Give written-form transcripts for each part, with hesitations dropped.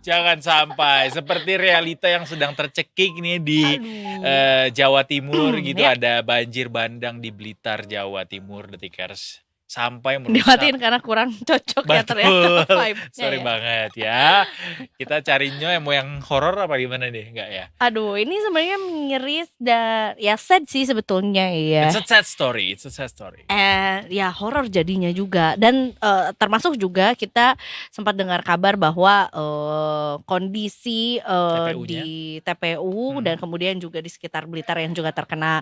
Jangan sampai seperti realita yang sedang tercekik nih di Aduh. Jawa Timur gitu, Ya, ada banjir bandang di Blitar, Jawa Timur, Detikers. Sampai merusak. dimatiin karena kurang cocok ya ternyata Betul, vibe-nya sorry ya. banget ya. Kita carinya mau yang horor apa gimana nih? Enggak ya? Aduh, ini sebenarnya miris dan ya sad sih sebetulnya It's ya. a sad story, it's a sad story. Ya horor jadinya juga dan termasuk juga kita sempat dengar kabar bahwa kondisi TPU-nya. di TPU dan Mhm. kemudian juga di sekitar Blitar yang juga terkena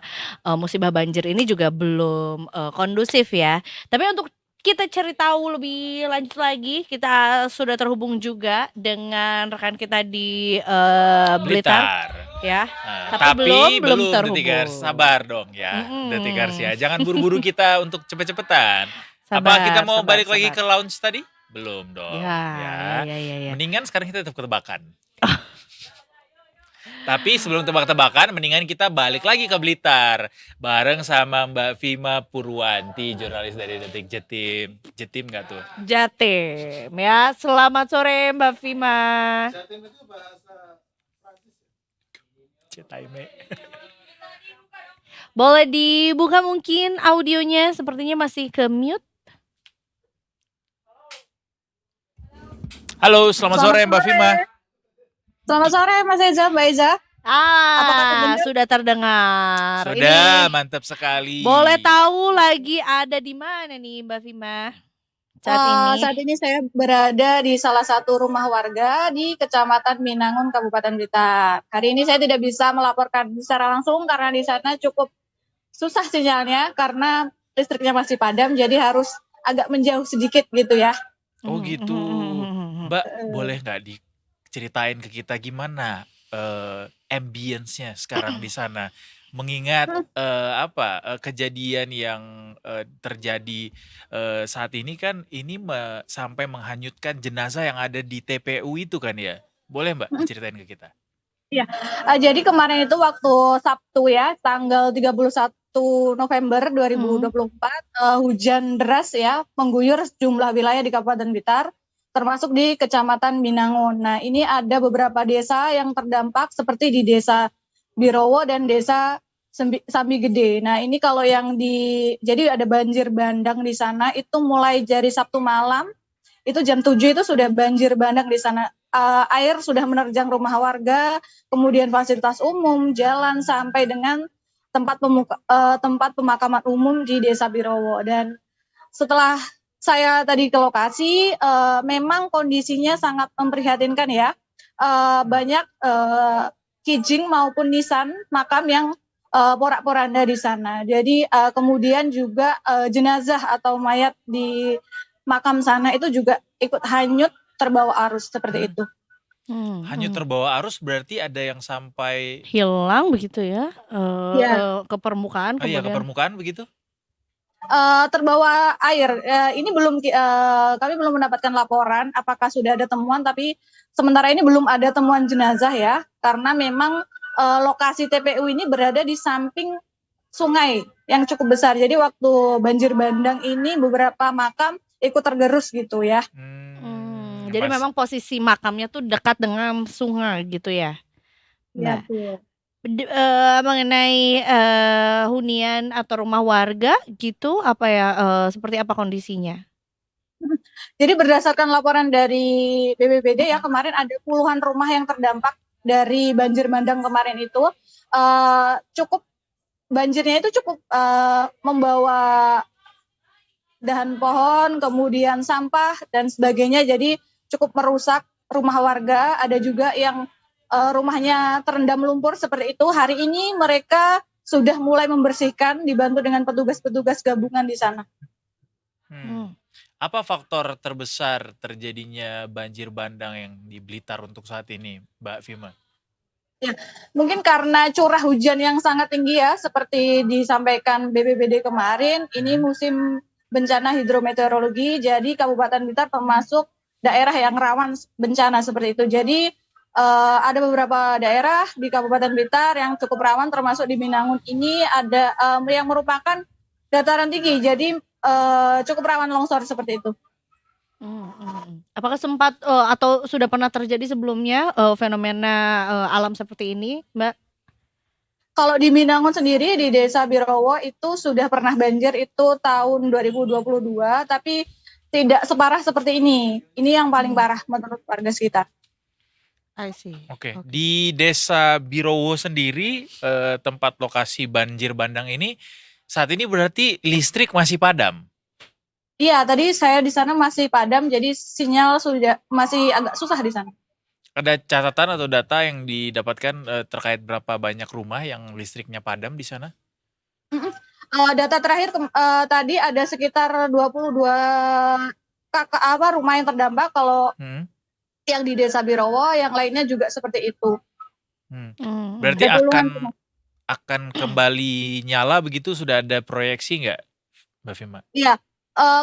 musibah banjir ini juga belum kondusif ya. Tapi untuk kita cari tahu lebih lanjut lagi, kita sudah terhubung juga dengan rekan kita di Blitar Blitar. ya. Nah, Tapi tapi belum belum Detikers, terhubung. sabar dong ya Detikers ya. Mm-mm. Jangan buru-buru kita untuk cepet-cepetan. Apa kita Sabar, mau sabar, balik lagi sabar. ke lounge tadi? Belum Ya, dong ya, ya. ya, ya, ya. Mendingan sekarang kita tetap ketebakan. Tapi sebelum tebak-tebakan, mendingan kita balik lagi ke Blitar. Bareng sama Mbak Vima Purwanti, jurnalis dari Detik Jatim. Jatim nggak tuh? Jatim ya. Selamat sore Mbak Vima. Jatim itu bahasa Prancis. Cetaime. Boleh dibuka mungkin audionya, sepertinya masih ke mute. Halo, selamat sore Mbak Vima. Selamat sore Mas Eza, Mbak Eza. Apakah terdengar? Sudah terdengar. Sudah, Ini mantap sekali. boleh tahu lagi ada di mana nih Mbak Vima saat ini? Saat ini saya berada di salah satu rumah warga di Kecamatan Minangun, Kabupaten Blitar. Hari ini saya tidak bisa melaporkan secara langsung karena di sana cukup susah sinyalnya karena listriknya masih padam, jadi harus agak menjauh sedikit gitu ya. Oh gitu. Mbak, boleh nggak diceritain ke kita gimana ambience-nya sekarang di sana? Mengingat kejadian yang terjadi saat ini kan ini sampai menghanyutkan jenazah yang ada di TPU itu kan ya? Boleh Mbak diceritain ke kita? Iya, jadi kemarin itu waktu Sabtu ya, tanggal 31 November 2024, hujan deras ya mengguyur sejumlah wilayah di Kabupaten Blitar, termasuk di Kecamatan Minangun. Nah, ini ada beberapa desa yang terdampak seperti di Desa Birowo dan Desa Sambi Gede. Nah, ini kalau yang jadi ada banjir bandang di sana itu mulai dari Sabtu malam, itu jam 7 itu sudah banjir bandang di sana. Air sudah menerjang rumah warga, kemudian fasilitas umum, jalan, sampai dengan tempat pemakaman umum di Desa Birowo. Dan setelah saya tadi ke lokasi, memang kondisinya sangat memprihatinkan ya. Banyak kijing maupun nisan makam yang porak-poranda di sana. Jadi kemudian juga jenazah atau mayat di makam sana itu juga ikut hanyut terbawa arus seperti itu. Hanyut terbawa arus berarti ada yang sampai hilang begitu ya, ke permukaan oh iya, ke kemudian. permukaan begitu? Terbawa air. Ini belum kami belum mendapatkan laporan apakah sudah ada temuan, tapi sementara ini belum ada temuan jenazah ya, karena memang lokasi TPU ini berada di samping sungai yang cukup besar. Jadi waktu banjir bandang ini beberapa makam ikut tergerus gitu ya. Jadi memang posisi makamnya tuh dekat dengan sungai gitu ya, Mbak. Mengenai hunian atau rumah warga gitu, apa ya, seperti apa kondisinya? Jadi berdasarkan laporan dari BPBD ya, kemarin ada puluhan rumah yang terdampak dari banjir bandang kemarin itu. Banjirnya itu cukup membawa dahan pohon, kemudian sampah dan sebagainya, jadi cukup merusak rumah warga. Ada juga yang rumahnya terendam lumpur seperti itu. Hari ini mereka sudah mulai membersihkan, dibantu dengan petugas-petugas gabungan di sana. Apa faktor terbesar terjadinya banjir bandang yang di Blitar untuk saat ini, Mbak Vima? Ya, mungkin karena curah hujan yang sangat tinggi ya, seperti disampaikan BPBD kemarin, ini musim bencana hidrometeorologi, jadi Kabupaten Blitar termasuk daerah yang rawan bencana seperti itu. Jadi ada beberapa daerah di Kabupaten Blitar yang cukup rawan, termasuk di Minangun ini ada yang merupakan dataran tinggi, jadi cukup rawan longsor seperti itu. Apakah sempat, atau sudah pernah terjadi sebelumnya, fenomena, alam seperti ini, Mbak? Kalau di Binangun sendiri di Desa Birowo itu sudah pernah banjir itu tahun 2022, tapi tidak separah seperti ini. Ini yang paling parah menurut warga sekitar. I see. Oke, Oke. di Desa Birowo sendiri, tempat lokasi banjir bandang ini, saat ini berarti listrik masih padam? Iya, tadi saya di sana masih padam, jadi sinyal sudah masih agak susah di sana. Ada catatan atau data yang didapatkan, terkait berapa banyak rumah yang listriknya padam di sana? Data terakhir tadi ada sekitar 22 rumah yang terdampak, kalau yang di Desa Birowo, yang lainnya juga seperti itu. Berarti Ada puluhan rumah. akan kembali nyala begitu, sudah ada proyeksi nggak, Mbak Fima? Iya,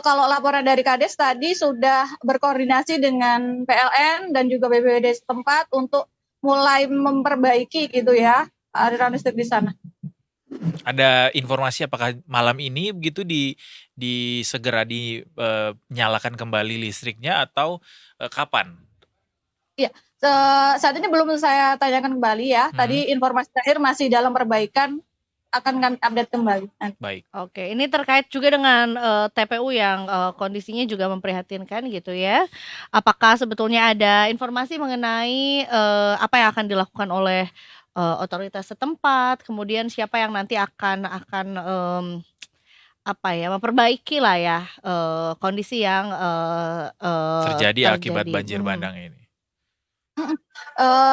kalau laporan dari Kades tadi sudah berkoordinasi dengan PLN dan juga BPBD setempat untuk mulai memperbaiki gitu ya aliran listrik di sana. Ada informasi apakah malam ini begitu segera dinyalakan kembali listriknya atau kapan? Iya, saat ini belum saya tanyakan kembali ya. Tadi informasi terakhir masih dalam perbaikan, akan kami update kembali. Baik. Oke, ini terkait juga dengan TPU yang kondisinya juga memprihatinkan gitu ya. Apakah sebetulnya ada informasi mengenai apa yang akan dilakukan oleh otoritas setempat, kemudian siapa yang nanti akan memperbaiki lah ya kondisi yang Terjadi akibat terjadi. banjir bandang ini.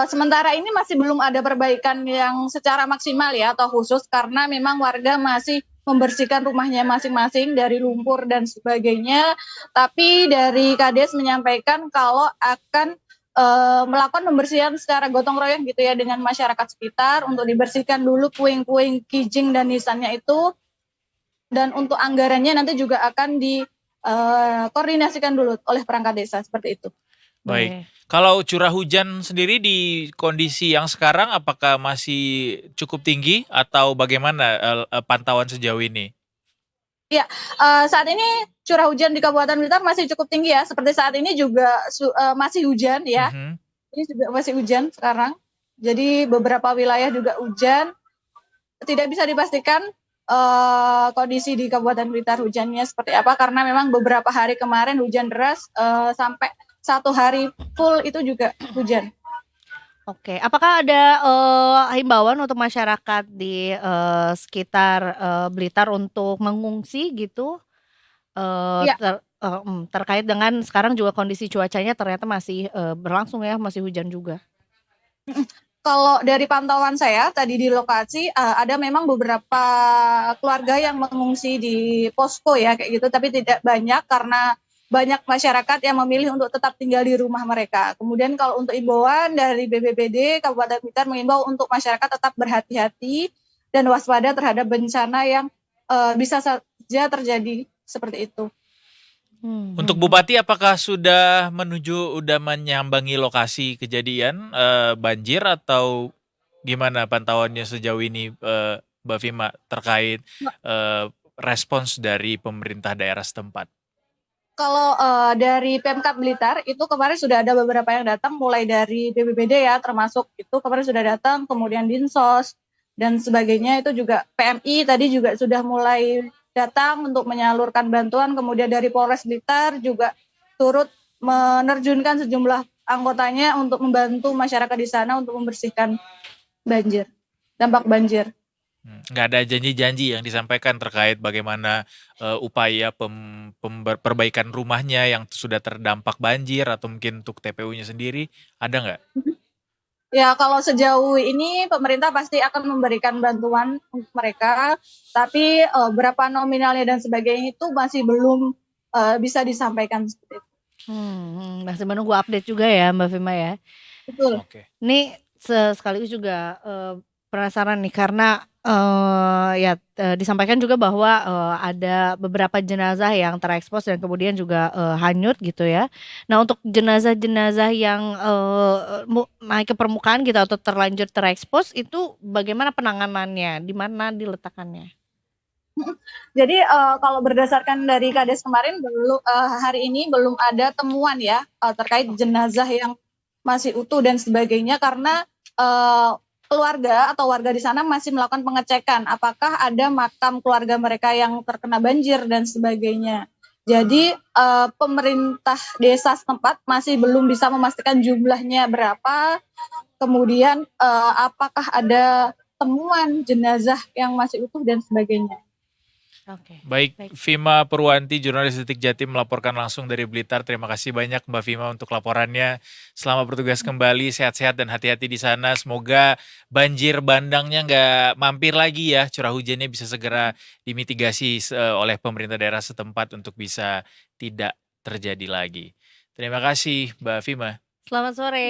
Sementara ini masih belum ada perbaikan yang secara maksimal ya atau khusus, karena memang warga masih membersihkan rumahnya masing-masing dari lumpur dan sebagainya. Tapi dari Kades menyampaikan kalau akan melakukan pembersihan secara gotong royong gitu ya dengan masyarakat sekitar untuk dibersihkan dulu puing-puing kijing dan nisannya itu, dan untuk anggarannya nanti juga akan dikoordinasikan dulu oleh perangkat desa seperti itu. Baik. Kalau curah hujan sendiri di kondisi yang sekarang apakah masih cukup tinggi atau bagaimana pantauan sejauh ini? Ya, saat ini curah hujan di Kabupaten Blitar masih cukup tinggi ya. Seperti saat ini juga masih hujan ya. Ini juga masih hujan sekarang. Jadi beberapa wilayah juga hujan. Tidak bisa dipastikan kondisi di Kabupaten Blitar hujannya seperti apa, karena memang beberapa hari kemarin hujan deras sampai 1 hari full itu juga hujan. Oke, apakah ada himbauan untuk masyarakat di sekitar Blitar untuk mengungsi gitu? Iya. Terkait dengan sekarang juga kondisi cuacanya ternyata masih berlangsung ya, masih hujan juga. Kalau dari pantauan saya tadi di lokasi ada memang beberapa keluarga yang mengungsi di posko ya kayak gitu, tapi tidak banyak karena banyak masyarakat yang memilih untuk tetap tinggal di rumah mereka. Kemudian kalau untuk imbauan dari BPBD Kabupaten Blitar mengimbau untuk masyarakat tetap berhati-hati dan waspada terhadap bencana yang bisa saja terjadi seperti itu. Untuk Bupati, apakah sudah menyambangi lokasi kejadian banjir atau gimana pantauannya sejauh ini, Mbak Fima, terkait respons dari pemerintah daerah setempat? Kalau dari Pemkab Blitar itu kemarin sudah ada beberapa yang datang, mulai dari BPBD ya termasuk itu kemarin sudah datang, kemudian Dinsos dan sebagainya, itu juga PMI tadi juga sudah mulai datang untuk menyalurkan bantuan, kemudian dari Polres Blitar juga turut menerjunkan sejumlah anggotanya untuk membantu masyarakat di sana untuk membersihkan dampak banjir. Nggak ada janji-janji yang disampaikan terkait bagaimana upaya perbaikan rumahnya yang sudah terdampak banjir atau mungkin untuk TPU-nya sendiri, ada nggak? Ya, kalau sejauh ini pemerintah pasti akan memberikan bantuan untuk mereka, tapi berapa nominalnya dan sebagainya itu masih belum bisa disampaikan seperti itu. Masih menunggu update juga ya Mbak Fima ya. Betul. Oke. Ini sekaligus juga penasaran nih karena disampaikan juga bahwa ada beberapa jenazah yang terekspos dan kemudian juga hanyut gitu ya. Nah, untuk jenazah-jenazah yang naik ke permukaan gitu atau terlanjur terekspos itu bagaimana penanganannya? Di mana diletakkannya? Jadi kalau berdasarkan dari Kades kemarin hari ini belum ada temuan ya terkait jenazah yang masih utuh dan sebagainya karena keluarga atau warga di sana masih melakukan pengecekan apakah ada makam keluarga mereka yang terkena banjir dan sebagainya. Jadi pemerintah desa setempat masih belum bisa memastikan jumlahnya berapa, kemudian apakah ada temuan jenazah yang masih utuh dan sebagainya. Oke. Baik, Baik. Vima Purwanti, jurnalis Detik Jatim melaporkan langsung dari Blitar. Terima kasih banyak Mbak Vima untuk laporannya. Selamat bertugas kembali, sehat-sehat dan hati-hati di sana. Semoga banjir bandangnya nggak mampir lagi ya. Curah hujannya bisa segera dimitigasi oleh pemerintah daerah setempat untuk bisa tidak terjadi lagi. Terima kasih Mbak Vima. Selamat sore.